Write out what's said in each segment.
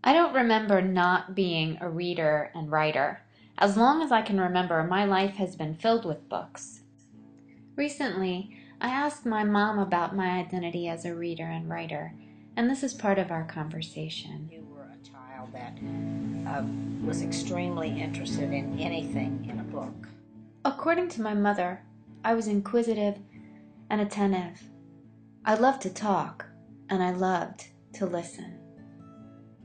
I don't remember not being a reader and writer. As long as I can remember, my life has been filled with books. Recently, I asked my mom about my identity as a reader and writer, and this is part of our conversation. You were a child that was extremely interested in anything in a book. According to my mother, I was inquisitive and attentive. I loved to talk, and I loved to listen.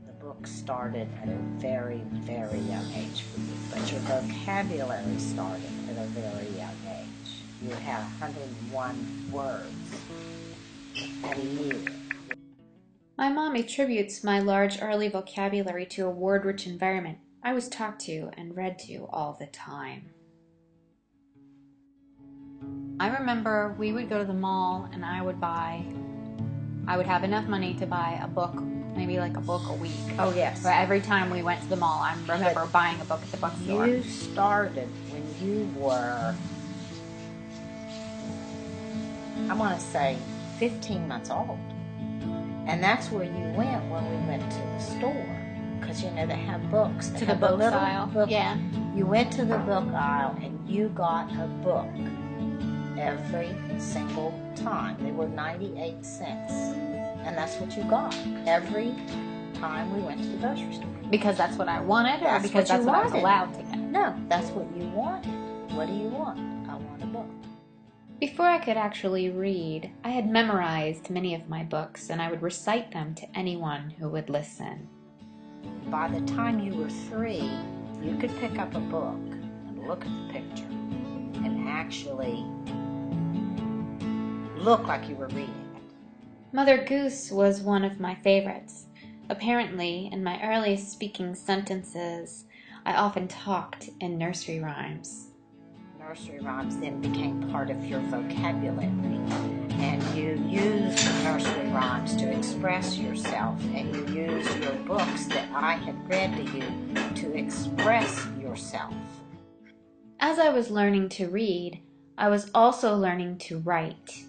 The book started at a very, very young age for you, but your vocabulary started at a very young age. You had 101 words at a year. My mom attributes my large early vocabulary to a word-rich environment I was talked to and read to all the time. I remember we would go to the mall and I would have enough money to buy a book, maybe like a book a week. Oh, yes. But every time we went to the mall, I remember buying a book at the bookstore. You started when you were, I want to say, 15 months old. And that's where you went when we went to the store. Because, you know, they have books. They To the have a book little aisle. book. Yeah. You went to the book aisle and you got a book every single time. They were 98 cents. And that's what you got every time we went to the grocery store. Because that's what I wanted, or That's because what that's you what I was wanted. allowed to get? No, that's what you wanted. What do you want? I want a book. Before I could actually read, I had memorized many of my books, and I would recite them to anyone who would listen. By the time you were 3, you could pick up a book and look at the picture and actually look like you were reading it. Mother Goose was one of my favorites. Apparently, in my earliest speaking sentences, I often talked in nursery rhymes. Nursery rhymes then became part of your vocabulary, and you used the nursery rhymes to express yourself, and you used your books that I had read to you to express yourself. As I was learning to read, I was also learning to write.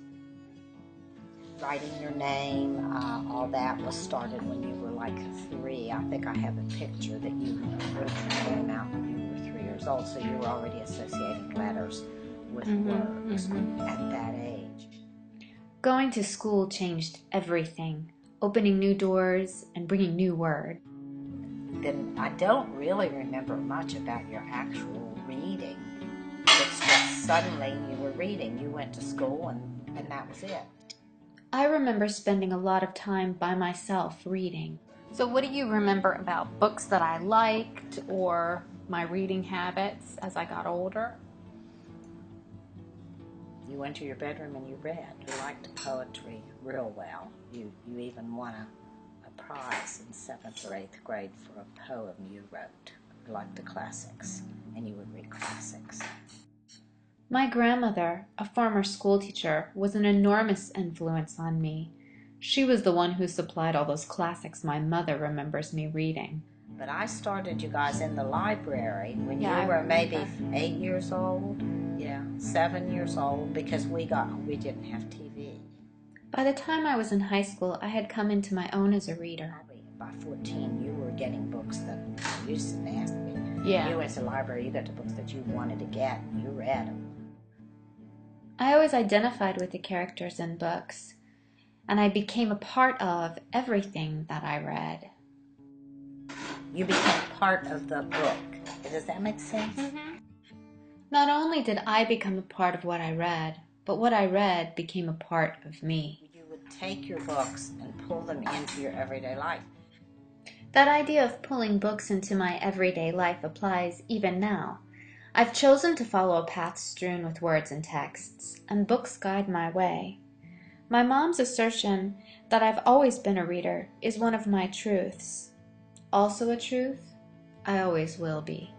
Writing your name, all that was started when you were like 3. I think I have a picture that you wrote your name out when you were 3 years old, so you were already associating letters with words at that age. Going to school changed everything, opening new doors and bringing new words. Then I don't really remember much about your actual reading. It's just suddenly you were reading. You went to school and that was it. I remember spending a lot of time by myself reading. So what do you remember about books that I liked or my reading habits as I got older? You went to your bedroom and you read. You liked poetry real well. You even won a prize in 7th or 8th grade for a poem you wrote. You liked the classics and you would read classics. My grandmother, a former school teacher, was an enormous influence on me. She was the one who supplied all those classics my mother remembers me reading. But I started you guys in the library when Yeah, you I were maybe remember. 8 years old. Yeah, 7 years old, because we didn't have TV. By the time I was in high school, I had come into my own as a reader. Probably by 14, you were getting books that you just didn't ask me. Yeah. You went to the library, you got the books that you wanted to get, and you read them. I always identified with the characters in books, and I became a part of everything that I read. You became part of the book. Does that make sense? Not only did I become a part of what I read, but what I read became a part of me. You would take your books and pull them into your everyday life. That idea of pulling books into my everyday life applies even now. I've chosen to follow a path strewn with words and texts, and books guide my way. My mom's assertion that I've always been a reader is one of my truths. Also a truth, I always will be.